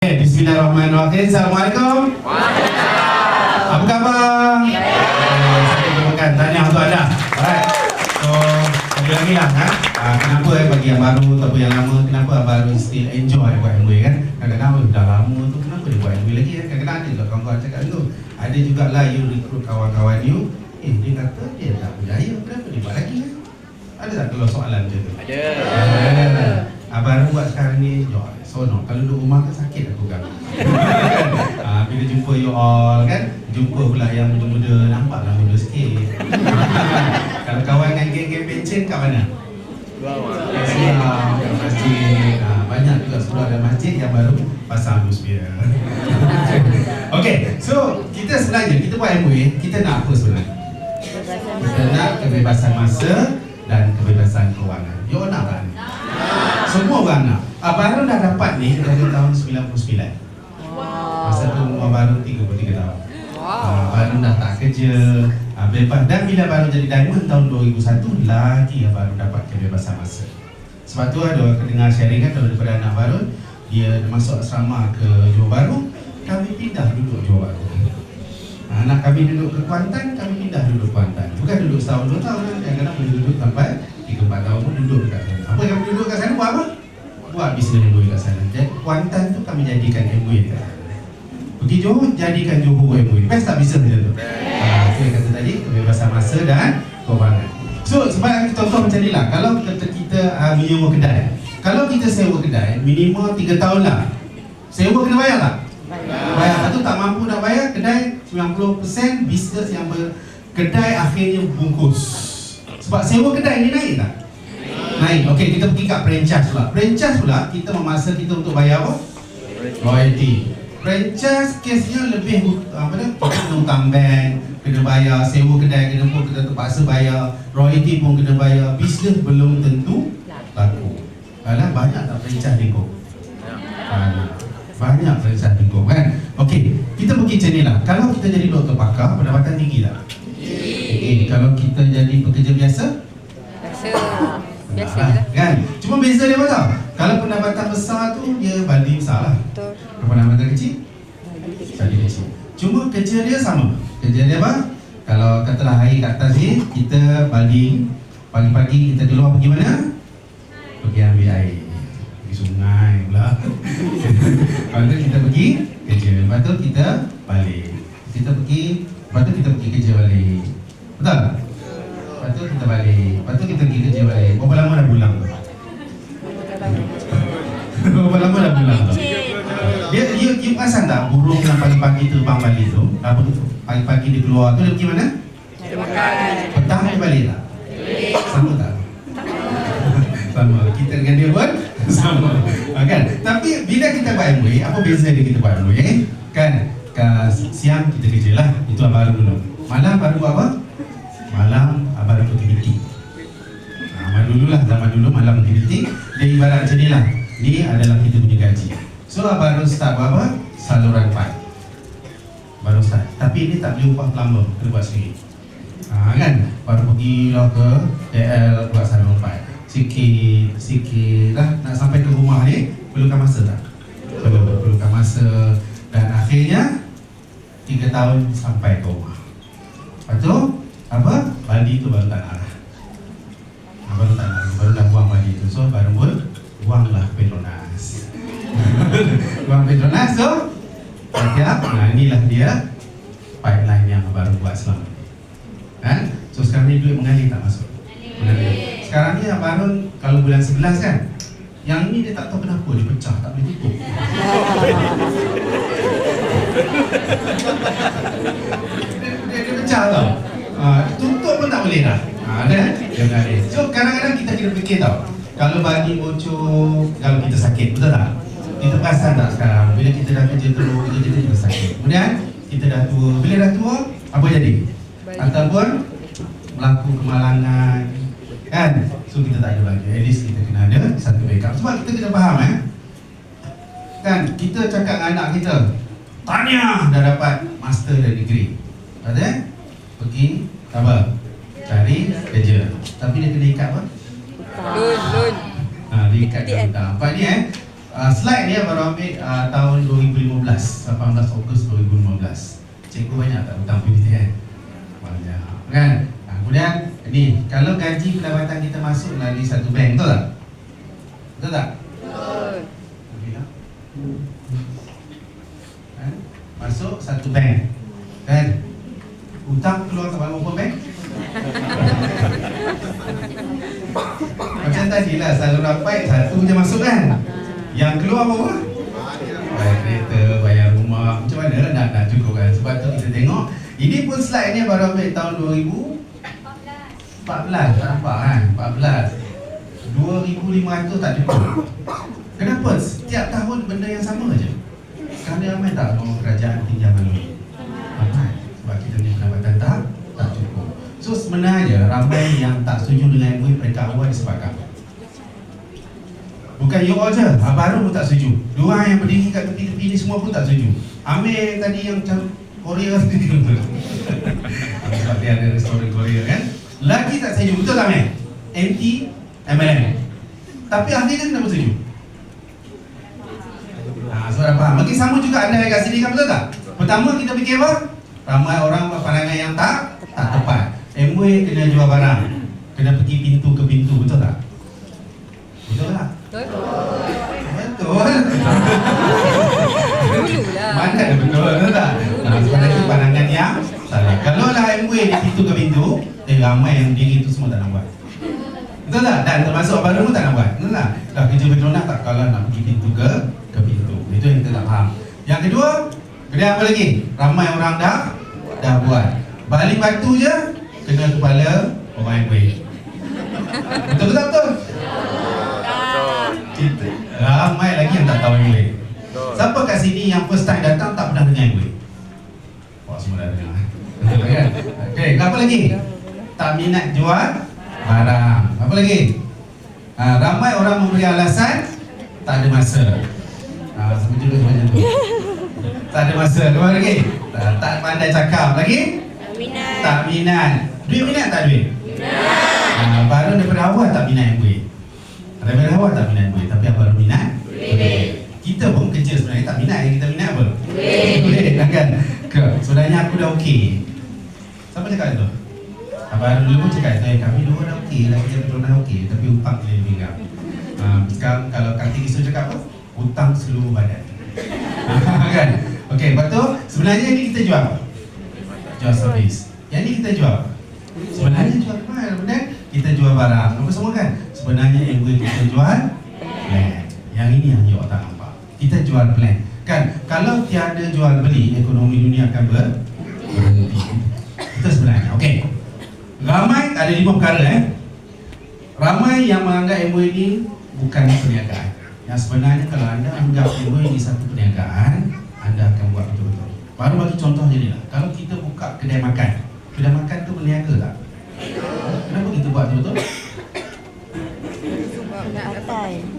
Bismillahirrahmanirrahim. Assalamualaikum. Waalaikumsalam. Apa khabar? Saya terima tanya untuk anda. Alright. So, lagi lagi lah kan. Kenapa bagi yang baru atau yang lama, kenapa baru still enjoy buat MBA kan? Kadang-kadang dah lama tu kenapa dia buat MBA lagi kan? Kadang-kadang ada juga kawan-kawan cakap dulu. Ada jugalah you recruit kawan-kawan you. Dia kata dia tak berjaya. Kenapa dia buat lagi kan? Ada tak kalau soalan macam tu? Ada. Abang buat sekarang ni, sonok. Kalau duduk rumah kan sakit aku kan. Bila jumpa you all kan, jumpa pula yang muda-muda, nampaklah muda sikit. Kalau kawan dengan geng-geng pencen kat mana? Islam, kat masjid. Banyak juga sekolah dan masjid yang baru pasang atmosphere. Okay, so kita sebenarnya, kita buat MOA, kita nak apa sebenarnya? Kita nak kebebasan masa dan kebebasan kewangan. You nak tak ni? Semua orang nak. Baru dah dapat ni dari tahun 99. Masa tu umur baru 33 tahun. Baru dah tak kerja, bebas. Dan bila baru jadi diamond tahun 2001 lagi baru dapat kebebasan masa. Sebab tu ada orang dengar sharing kan, daripada anak baru dia masuk asrama ke Johor Bahru, kami pindah duduk Johor Bahru. Anak kami duduk ke Kuantan, kami pindah duduk Kuantan. Bukan duduk setahun 2 tahun, kadang-kadang boleh duduk sampai 3-4 tahun pun duduk dekat sana. Apa yang kami duduk kat sana buat apa? Buat bisnes MBA kat sana. Jadi Kuantan tu kami jadikan MBA dekat sana. Pergi Johor, jadikan Johor MBA. Best tak bisa macam tu? Itu yang kata tadi, kebebasan masa dan kewangan. So sebab contoh macam ni lah. Kalau kita menyewa kedai, kalau kita sewa kedai, minimum 3 tahun lah. Sewa kena bayar tak? Bayar. Lepas tu tak mampu nak bayar, kedai 90% bisnes yang kedai akhirnya bungkus. Sebab sewa kedai ni naik tak? Naik. Okey, kita pergi kat franchise pula. Franchise pula, kita memaksa kita untuk bayar apa? Royalty. Franchise kesnya lebih apa dah? Kita kena hutang bank, kena bayar sewa kedai, kena pun kita terpaksa bayar, royalty pun kena bayar. Bisnes belum tentu laku. Alah, banyak tak franchise lingkup? Banyak franchise lingkup kan? Okey, kita pergi macam ni lah. Kalau kita jadi doktor pakar, pendapatan tinggi tak? Kalau kita jadi pekerja biasa? Biasa lah kan? Cuma beza dia apa tau? Kalau pendapatan besar tu, dia balik besar lah. Betul. Kalau pendapatan kecil? Balik kecil. Cuma kerja dia sama. Kerja dia apa? Kalau katalah hari kat atas ni, kita balik pagi-pagi kita keluar pergi mana? Pergi ambil air. Pergi sungai pula. Lepas tu kita pergi kerja. Lepas tu kita balik. Kita pergi, lepas tu kita pergi kerja balik. Betul? Lepas tu kita balik. Lepas tu kita pergi kerja balik. Berapa lama dah pulang tu? Berapa lama dah pulang tu? Dia perasan tak burung yang pagi-pagi terbang balik tu? Apa tu? Pagi-pagi dia keluar tu, dia pergi mana? Dia makan. Petang dia balik tak? Sama tak? Sama. Kita dengan dia pun sama. Kan? Tapi bila kita buat MBA, apa beza dia kita buat MBA? Kan? Siang kita kerja lah. Itu baru dulu. Malam baru buat apa? Malam baru pergi meeting. Dulu lah, zaman dulu malam pergi meeting. Dia ibarat macam ni lah. Ni adalah kita punya gaji. So baru start buat apa? Saluran pipe. Baru start. Tapi ini tak boleh upah plumber, kena buat sendiri. Kan? Baru pergi lah ke KL buat saluran pipe. Sikit lah. Nak sampai ke rumah ni, perlukan masa tak? Perlukan masa. Dan akhirnya 3 tahun sampai ke rumah. Lepas tu apa? Bali tu baru tak nak lah. Baru dah buang bali tu. So baru pun buanglah Petronas. Buang Petronas tu setiap, inilah dia pipeline yang baru buat selama ni. Kan? So sekarang ni duit mengalir tak masuk? Mengalir. Sekarang ni yang baru kalau bulan 11 kan, yang ni dia tak tahu kenapa dia pecah, tak boleh tutup. Dia pecah tau. Tutup pun tak boleh dah. Dia mengalir. So kadang-kadang kita kena fikir tau, kalau bagi bocor, kalau kita sakit, betul tak? Kita perasan tak sekarang, bila kita dah kerja teruk, kita juga sakit. Kemudian kita dah tua, bila dah tua, apa jadi? Ataupun melaku kemalangan, kan? So kita tak ada lagi. At least kita kena ada satu backup. Sebab kita kena faham kan, kita cakap dengan anak kita, tahniah dah dapat master dan degree. Betul? Pergi apa? Cari kerja. Tapi dia kena ikat apa? Loan. Dia ikat hutang. Nampak ni Slide ni baru ambil tahun 2015, 18 Ogos 2015. Cikgu banyak tak hutang PBTN? Banyak kan? Kemudian ni, kalau gaji pendapatan kita masuk melalui satu bank, betul tak? Betul tak? Betul. Kan? Masuk satu bank, kan? Hutang keluar tak berapa bank? Macam tadi lah, salur rapat satu je masuk kan? Yang keluar apa? Bayar kereta, bayar rumah, macam mana nak cukup kan? Sebab tu kita tengok, ini pun slide ni baru ambil tahun 2014, tak nampak kan? 14 2,500 tak cukup. Kenapa? Setiap tahun benda yang sama je. Kerana ramai tak mau kerajaan pinjam melalui? Ramai. Sebab kita punya pendapatan tak cukup. So sebenarnya ramai yang tak setuju dengan MOE peringkat awal disebabkan bukan you all je, baru pun tak setuju. Dua yang berdiri kat tepi-tepi ni semua pun tak setuju. Ambil tadi yang macam Korea tadi sebab dia ada restoran Korea kan. Lagi tak setuju, betul tak Amir? Anti MLM. Tapi ahli kan kenapa setuju? So dah faham. Mungkin sama juga anda kat sini kan, betul tak? Pertama kita fikir apa? Ramai orang berpandangan yang tak tepat. MOE kena jual barang, kena pergi pintu ke pintu, betul tak? Betul tak? Betul. Mana ada betul tak? Sebenarnya pandangan yang salah. Kalau lah MOE di pintu ke pintu, ramai yang diri itu semua tak nak buat. Betul tak? Dan termasuk baru pun tak nak buat. Betul tak? Dah kerja Petronas tak kalau nak pergi pintu ke pintu. Itu yang kita tak faham. Yang kedua, kedai apa lagi? Ramai orang dah buat. Balik batu je kena kepala orang MOE. Betul tak betul? Kita ramai lagi yang tak tahu MOE. Siapa kat sini yang first time datang tak pernah dengar MOE? Wah, semua dah dengar. Betul kan? Okey, apa lagi? Tak minat jual barang. Apa lagi? Ramai orang memberi alasan tak ada masa. Sama juga macam tu. Tak ada masa. Apa lagi? Tak pandai cakap. Lagi? Tak minat. Duit minat tak duit? Minat. Baru daripada awal tak minat MOE. Daripada awal tak minat MOE. Tapi apa baru minat? Duit. Kita pun kerja sebenarnya tak minat. Yang kita minat apa? Duit. Kan? Sebenarnya aku dah okey. Siapa cakap itu? Abang dulu pun cakap kami dua dah okey lah, kerja Petronas okey, tapi hutang lebih tinggal. Sekarang kalau Kati Isu cakap apa? Hutang seluruh badan. Kan? Okey, lepas tu sebenarnya ni kita jual apa? Jual servis. Yang ni kita jual apa? Sebenarnya jual apa? Kemudian kita jual barang. Apa semua kan? Sebenarnya yang kita jual plan. Yang ini yang you tak nampak. Kita jual plan. Kan? Kalau tiada jual beli, ekonomi dunia akan berhenti. Itu sebenarnya. Okey. Ramai ada 5 perkara Ramai yang menganggap MOE ini bukan perniagaan. Yang sebenarnya kalau anda anggap MOE ini satu perniagaan, anda akan buat betul-betul. Baru bagi contoh je ni lah. Kalau kita buka kedai makan, kedai makan tu berniaga tak? Kenapa kita buat betul-betul?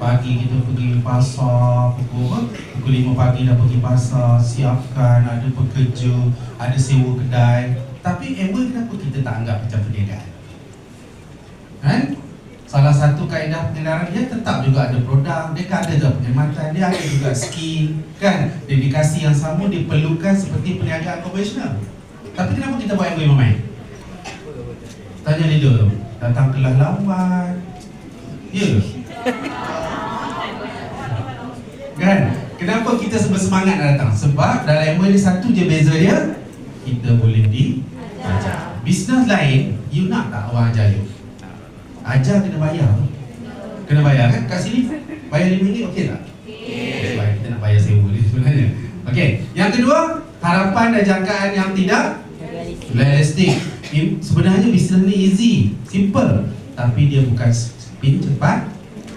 Pagi kita pergi pasar pukul 5 pagi dah pergi pasar, siapkan, ada pekerja, ada sewa kedai. Tapi MOE kenapa kita tak anggap macam perniagaan? Kan? Salah satu kaedah pengedaran dia tetap juga ada produk, dia ada juga perkhidmatan, dia ada juga skill, kan? Dedikasi yang sama diperlukan seperti perniagaan konvensional. Tapi kenapa kita buat MOE main? Tanya leader tu, datang kelas lawan. Ya ke? Kan? Kenapa kita semangat nak datang? Sebab dalam MOE ni satu je beza dia, kita boleh diajar. Bisnes lain, you nak tak orang ajar you? Ajar kena bayar. Kena bayar kan? Kat sini bayar RM5 okey tak? Sebab kita nak bayar sewa ni sebenarnya. Okey. Yang kedua, harapan dan jangkaan yang tidak realistik. Sebenarnya bisnes ni easy, simple, tapi dia bukan spin cepat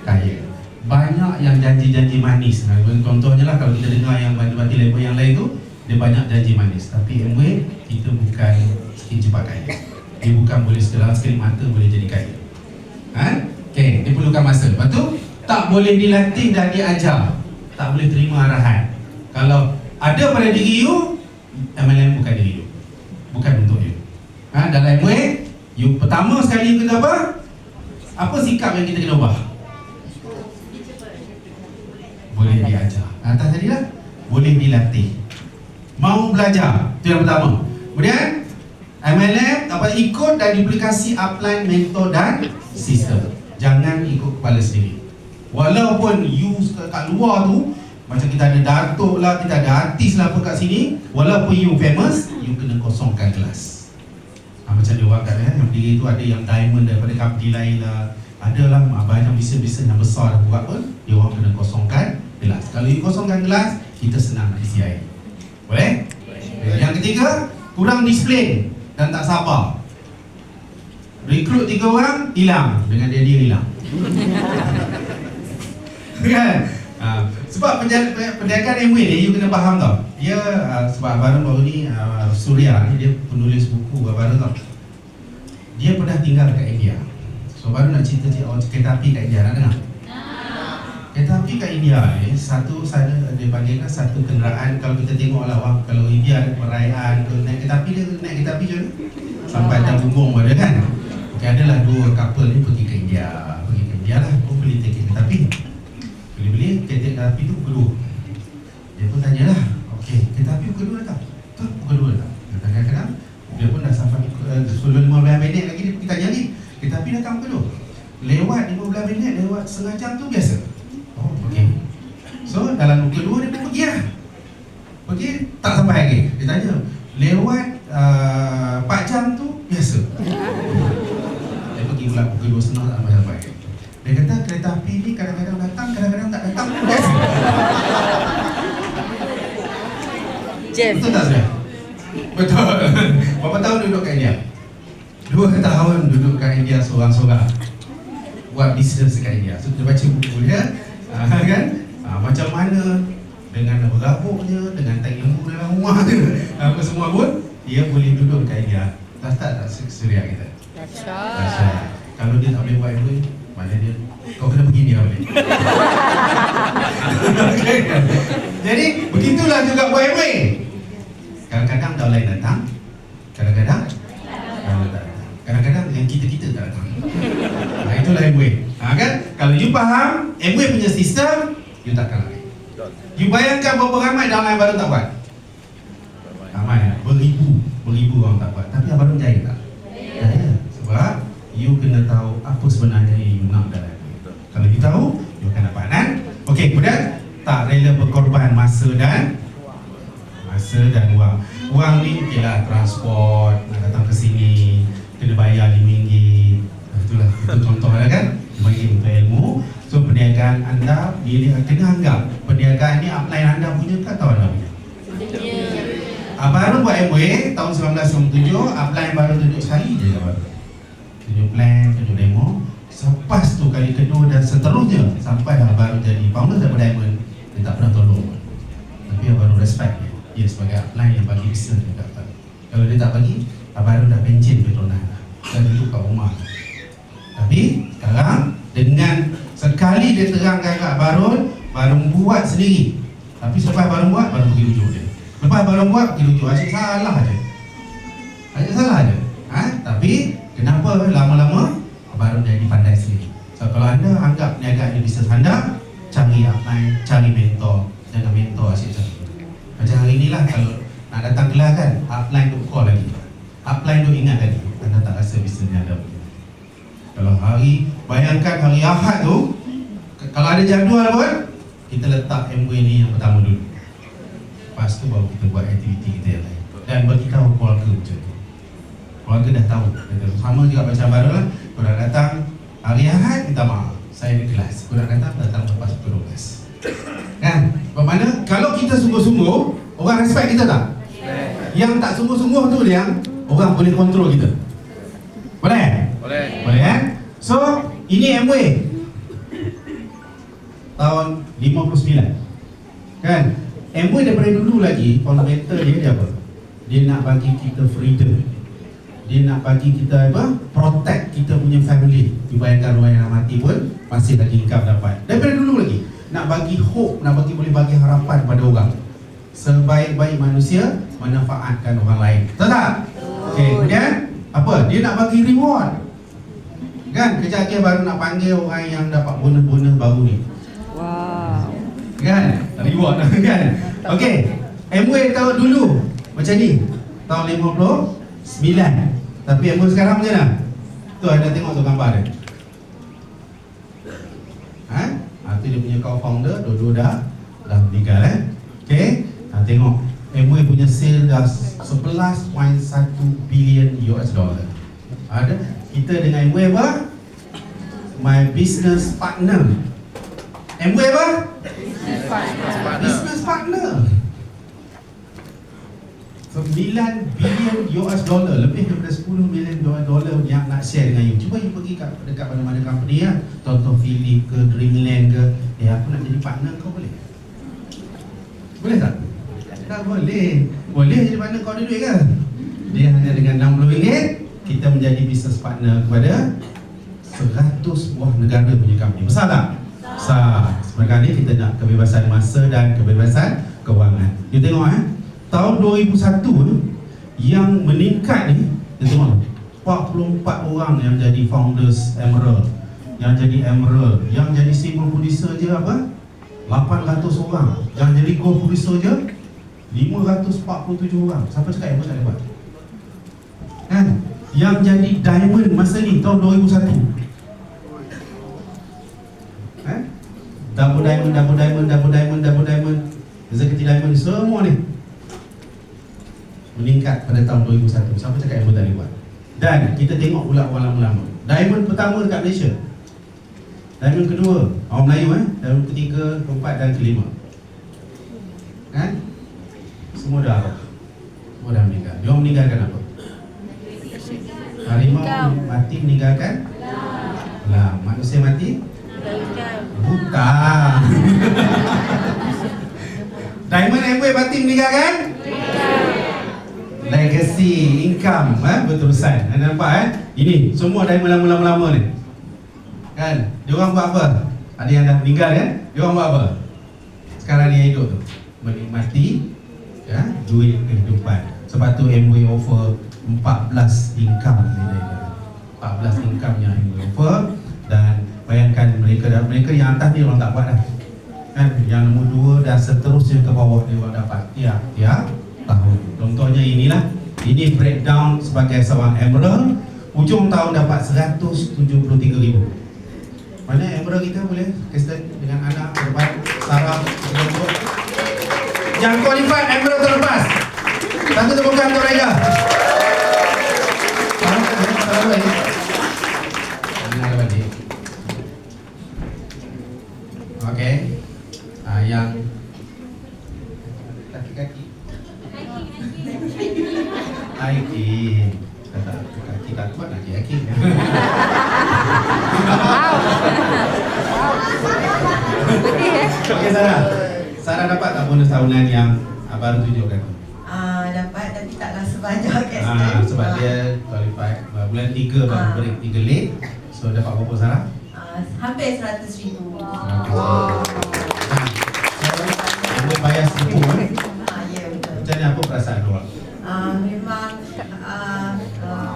kaya. Banyak yang janji-janji manis. Contohnya lah kalau kita dengar yang banti-banti label yang lain tu, dia banyak janji manis. Tapi MOE kita bukan spin cepat kaya. Dia bukan boleh dalam sekali mata boleh jadi kaya. Okey, dia perlukan masa. Lepas tu tak boleh dilatih dan diajar. Tak boleh terima arahan. Kalau ada pada diri you, MLM bukan diri you, bukan untuk you. Dalam MOE, you pertama sekali you kena apa? Apa sikap yang kita kena ubah? Boleh Atas tadi lah, boleh dilatih. Mau belajar, itu yang pertama. Kemudian MLM dapat ikut dan duplikasi upline, mentor dan sistem. Jangan ikut kepala sendiri. Walaupun you kat luar tu, macam kita ada datuk lah, kita ada artis lah apa kat sini, walaupun you famous, you kena kosongkan kelas. Macam dia orang kata yang berdiri tu ada yang diamond daripada company lain lah, adalah banyak bisnes-bisnes yang besar buat pun, dia orang kena kosongkan kelas. Kalau you kosongkan kelas, kita senang nak isi air. Boleh? Yang ketiga, kurang disiplin dan tak sabar. Rekrut 3 orang, hilang dengan dia hilang. Kan? Sebab perniagaan Amway ni, you kena faham tau. Dia sebab baru ni Surya ni, dia penulis buku baru tau. Dia pernah tinggal kat India. So baru nak cerita kereta api kat India, nak dengar? Kereta api kat India ni, satu sana dia panggilkan satu kenderaan. Kalau kita tengok lah, kalau India ada perayaan ke naik kereta api, dia naik kereta api macam mana? Sampai atas bumbung ada kan? Okay, adalah 2 couple ni pergi ke India. Lah, oh beli tiket kereta api. Beli kereta api tu pukul 2. Dia pun tanyalah, okey, kereta api pukul 2 tak? Betul, pukul 2 tak? Kadang-kadang dia pun dah sampai sebelum 15 minit lagi, dia pergi tanya lagi, kereta api datang pukul 2. Lewat 15 minit, lewat setengah jam tu biasa. Oh, okey. So, dalam pukul 2 dia pun pergi lah. Pergi, tak sampai lagi. Dia tanya, lewat 4 jam tu biasa. Dia pergi pula pukul 2.30 tak sampai. Dia kata kereta api ni kadang-kadang datang, kadang-kadang tak datang. Betul tak saya? Betul. Berapa tahun duduk kat India? 2 tahun duduk kat India seorang-seorang. Buat bisnes kat India. So kita baca buku dia, kan? Macam mana dengan berabuknya, dengan tank lembu dalam rumah dia, apa semua pun dia boleh duduk kat India. Tak Surya kita. Dahsyat. Kalau dia tak boleh buat itu, mana dia? Kau kena pergi dia balik. Jadi begitulah juga buat Amway. Kadang-kadang downline datang, kadang-kadang kadang-kadang dengan kita tak datang. Itulah Amway. Kan? Kalau you faham Amway punya sistem, you takkan lari. You bayangkan berapa ramai downline baru tak buat? Ramai, beribu orang tak buat. Tapi abang jaya tak? Jaya. Sebab you kena tahu apa sebenarnya yang you nak dalam. Kalau you tahu, you akan dapat kan? Okey, kemudian tak rela berkorban masa dan wang. Wang ni okeylah, transport, nak datang ke sini kena bayar RM5. Itulah, itu contohnya kan, bagi untuk ilmu. So perniagaan anda, dia kena anggap perniagaan ni upline anda punya ke atau anda punya? Baru buat Amway tahun 1997, upline baru tunjuk sekali je baru. Tunjuk plan, tunjuk demo. Lepas tu kali kedua dan seterusnya sampai dah baru jadi founder daripada Diamond, dia tak pernah tolong. Tapi dia baru respect dia sebagai upline yang bagi bisnes dia kata. Kalau dia tak bagi, baru dah pencin Petronas dan duduk kat rumah. Tapi sekarang dengan sekali dia terangkan kat Barun buat sendiri. Tapi selepas Barun buat, baru pergi rujuk dia. Lepas Barun buat, pergi rujuk. Asyik salah je. Tapi kenapa lama-lama baru jadi pandai sendiri. So kalau anda anggap niaga di bisnes anda, cari upline, cari mentor. Jangan mentor asyik cari. Macam hari inilah kalau nak datang kelas kan, upline tu call lagi, upline tu ingat lagi. Anda tak rasa bisnesnya ada. Kalau bayangkan hari Ahad tu, kalau ada jadual pun, kita letak Amway ni yang pertama dulu. Lepas tu baru kita buat aktiviti kita yang lain. Dan beritahu keluarga macam tu. Keluarga dah tahu. Sama juga macam baru lah. Korang datang hari Ahad, minta maaf, saya di kelas. Korang datang lepas pukul 12. Kan? Bermakna kalau kita sungguh-sungguh, orang respect kita tak? Yang tak sungguh-sungguh tu yang orang boleh kontrol kita. Boleh? Boleh kan? So, ini Amway tahun 59. Kan? Amway daripada dulu lagi, fundamental dia apa? Dia nak bagi kita freedom. Dia nak bagi kita apa? Protect kita punya family. Dibayangkan orang yang mati pun masih lagi income dapat. Daripada dulu lagi nak bagi hope, boleh bagi harapan pada orang. Sebaik-baik manusia manfaatkan orang lain. Betul tak? Okey, kemudian apa? Dia nak bagi reward. Kan? Kejap lagi baru nak panggil orang yang dapat bonus-bonus baru ni. Wow. Kan? Reward kan. Okey, Amway tahun dulu macam ni, tahun 59. Tapi Amway sekarang macam mana? Tu anda tengok tu gambar dia. Tu dia punya co-founder, dua-dua dah meninggal Okey, tengok Amway punya sale dah 11.1 bilion US dollar. Ada kita dengan Amway apa? My business partner. Amway apa? Business partner. 9 bilion US dollar, lebih daripada 10 bilion dollar yang nak share dengan you. Cuba you pergi dekat mana-mana company contoh Philip ke, Dreamland ke, aku nak jadi partner kau, boleh? Boleh tak? Tak boleh. Boleh jadi partner kau ada duit ke? Dia hanya dengan RM60 kita menjadi business partner kepada 100 buah negara punya company. Besar tak? Besar. Sebenarnya kita nak kebebasan masa dan kebebasan kewangan. You tengok tahun 2001 yang meningkat ni, kita tengok 44 orang yang jadi founders Emerald, yang jadi Emerald, yang jadi senior producer je apa? 800 orang, yang jadi gold producer je 547 orang. Siapa cakap yang tak dapat? Kan? Yang jadi diamond masa ni tahun 2001. Double diamond, executive diamond, semua ni meningkat pada tahun 2001. Siapa cakap yang tak buat? Dan kita tengok pula orang lama-lama. Diamond pertama dekat Malaysia, diamond kedua orang Melayu, diamond ketiga, keempat dan kelima. Kan? Semua dah meninggal. Dia meninggalkan apa? Harimau mati meninggalkan lah. Manusia mati buta. Diamond Amway mati meninggalkan legacy, income, berterusan. Anda nampak ini semua diamond lama-lama ni. Kan? Dia orang buat apa? Ada yang dah meninggal kan? Dia orang buat apa? Sekarang dia hidup tu menikmati duit kehidupan. Sebab tu Amway offer 14 income ni, 14 income yang Amway offer. Dan bayangkan mereka yang atas ni orang tak buat dah. Kan? Yang nombor 2 dan seterusnya ke bawah dia orang dapat tiap tahun. Contohnya inilah, ini breakdown sebagai seorang Emerald, hujung tahun dapat 173,000. Mana Emerald kita boleh Kristen dengan anak, berbat, saraf, berbentuk. Yang qualified Emerald terlepas. Satu tepukan untuk mereka. Okey. Yang kaki-kaki. Kaki. Kaki tak kuat lagi kaki. Okey, Sarah dapat tak bonus tahunan yang baru tunjukkan? Dapat, tapi taklah sebanyak sebab dia qualified bulan 3 baru break 3 late. So dapat berapa Sarah? Hampir 100,000. Dia bayar seribu Ya, betul. Macam mana, apa perasaan awak? Memang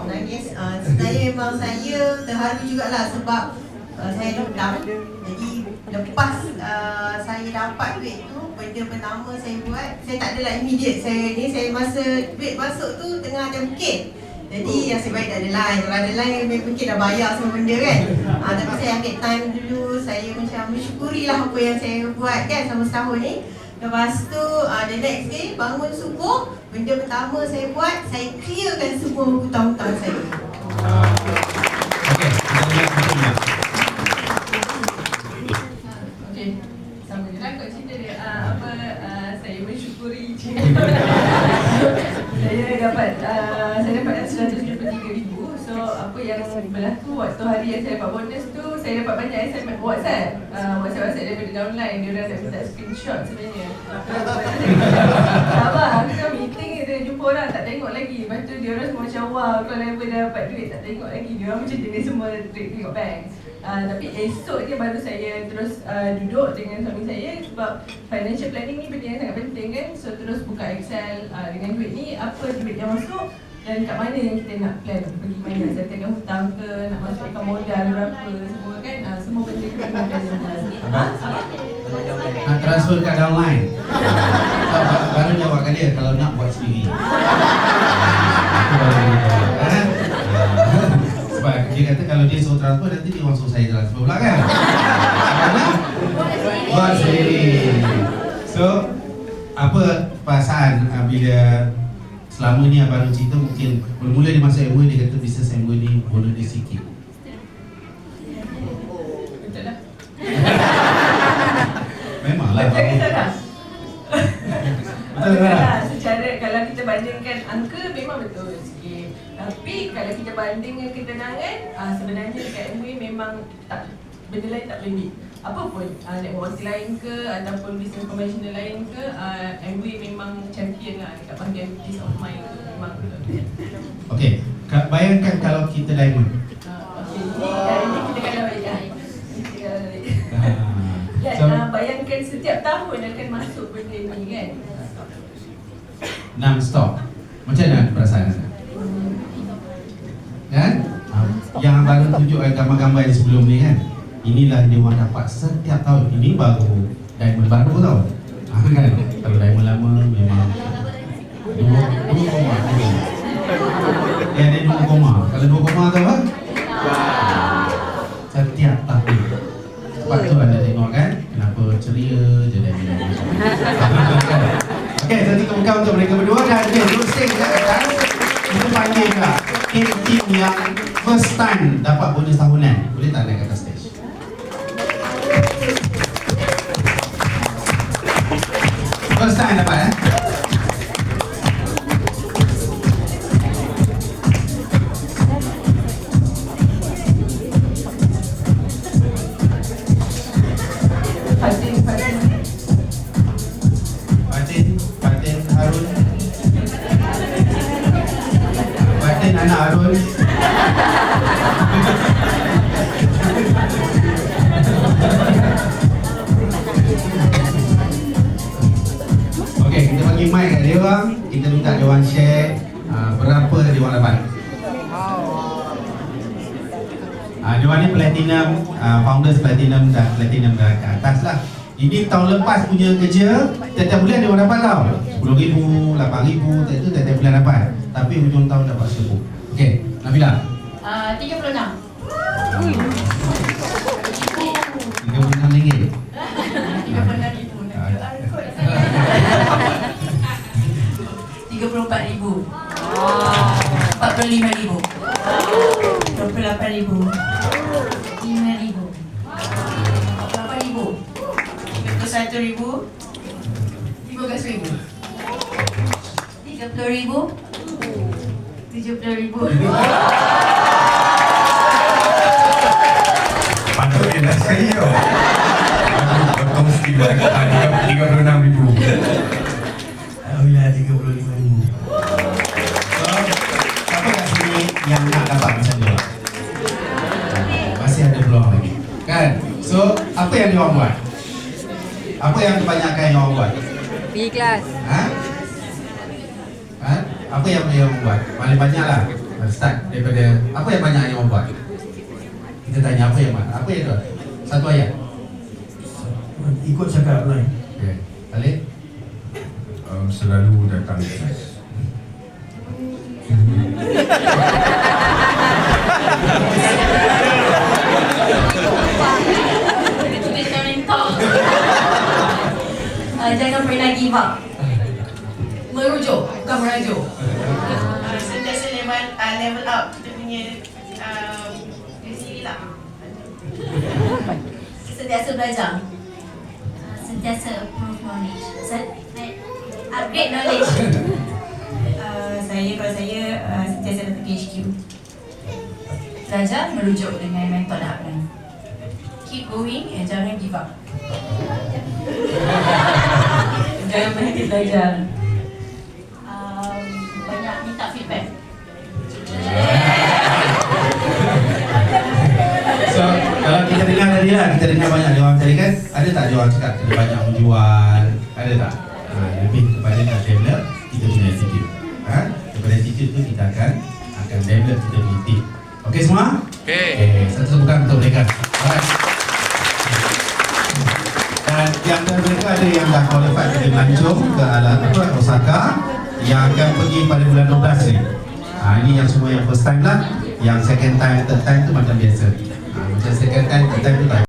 nangis. Sebenarnya memang saya terharu jugalah sebab saya dendam. Jadi lepas saya dapat duit tu, benda pertama saya buat, saya tak adalah immediate. Saya masa duit masuk tu tengah ada bukit. Jadi yang saya baik tak ada line. Kalau ada line, mungkin dah bayar semua benda kan. Tapi saya ambil time dulu, saya macam mensyukurilah apa yang saya buat kan selama setahun ni. Lepas tu, the next day, bangun subuh, benda pertama saya buat, saya clearkan semua hutang-hutang saya. Okey, kita lihat macam Okey, sama je lah kot cerita dia. Saya mensyukuri saya dapat 123,000. So apa yang berlaku waktu hari yang saya dapat bonus tu, saya dapat banyak SMS WhatsApp. WhatsApp daripada downline, dia orang nak minta screenshot sebenarnya. Sabar, aku dah meeting ni, dia jumpa orang tak tengok lagi. Lepas tu dia orang semua macam wah, kalau level dah dapat duit tak tengok lagi. Dia orang macam jenis semua tengok bank. Tapi esok je baru saya terus duduk dengan suami saya sebab financial planning ni benda yang sangat penting kan. So terus buka Excel dengan duit ni, apa duit yang masuk dan kat mana yang kita nak plan pergi mana, settlekan hutang ke, nak masukkan modal berapa, semua kan. Semua benda kita kena plan. Nak transfer kat downline. Baru jawabkan dia kalau nak buat sendiri. Sebab dia kata kalau dia suruh transfer nanti dia orang suruh saya transfer pula kan. Buat sendiri. So apa perasaan bila selama ni abang cerita mungkin mula-mula di masa MOE dia kata bisnes MOE ni bonus dia sikit. Betul lah. Memanglah. Betul ke tak? Betul lah. Secara kalau kita bandingkan angka memang betul sikit. Tapi kalau kita bandingkan ketenangan, sebenarnya dekat MOE memang tak, benda lain tak boleh beat. Apa pun, network lain ke ataupun bisnes konvensional lain ke, MOE memang champion lah dekat bahagian peace of mind tu memang betul. Okey, bayangkan kalau kita diamond. Okey, ini kita kena balik kan. So, Bayangkan setiap tahun akan masuk benda ni kan. non-stop. Macam mana perasaan anda? Kan? Yang abang tunjuk gambar-gambar yang sebelum ni kan, inilah dia orang dapat setiap tahun. Ini baru diamond baru tau. Kan? Kalau diamond lama memang 2 koma. Dia ada 2 koma. Kalau 2 koma tu apa? Setiap tahun. Sebab tu anda tengok kan, kenapa ceria je diamond. Okey, jadi kita buka untuk mereka berdua dan terus kita kita panggil lah tim yang first time dapat bonus tahunan. Boleh tak naik ke atas stage? First time dapat Fatin Harun. Fatin anak Harun. Okey, kita bagi mic kat dia orang. Kita minta dia orang share berapa dia orang dapat. Dia orang ni platinum, founders platinum dan platinum dah ke atas lah. Ini tahun lepas punya kerja, tiap-tiap bulan dia orang dapat tau 10,000, 8,000, tiap-tiap bulan dapat. Tapi hujung tahun dapat 1,000. Okey, Nabila 36. RM36. 36,000. 34,000. 45,000. 28,000. 5,000. 8,000. 31,000. 15,000. 30,000. 70,000. Patut dia nak saya tau. Potong mesti bagi 36,000. Oh ya, 35,000. So, siapa kat sini yang nak dapat macam dia? Masih ada peluang lagi. Kan? So, apa yang dia orang buat? Apa yang kebanyakan yang orang buat? Pergi kelas. Ha? Ha? Apa yang dia orang buat? Paling banyak lah. Start daripada apa yang banyak yang orang buat? Kita tanya apa yang mana? Apa yang tu? Satu ayat. Ikut cakap lain. Okay. Khalid? Selalu datang kelas. Itu kita mentor. Jangan pernah give up. Merujuk, bukan merajuk. Sentiasa level up kita punya diri lah. Sentiasa belajar. Sentiasa improve knowledge. Upgrade knowledge. Kalau saya sentiasa datang ke HQ. Belajar, merujuk dengan mentor dan upline. Keep going and jangan give up. Jangan berhenti belajar. Banyak minta feedback. So, kalau kita dengar tadi lah, kita dengar banyak dia orang tadi kan, ada tak dia orang cakap kita banyak menjual, ada tak? Lebih kepada nak develop kita punya attitude. Daripada attitude tu kita akan develop kita punya team. Okey semua? Okey. Satu tepukan untuk mereka. Alright. Dan Yang mereka ada yang dah qualified pergi melancong ke Osaka, yang akan pergi pada bulan 12 ni. Ini yang semua yang first time lah. Yang second time, third time tu macam biasa. Macam second time, third time tu tak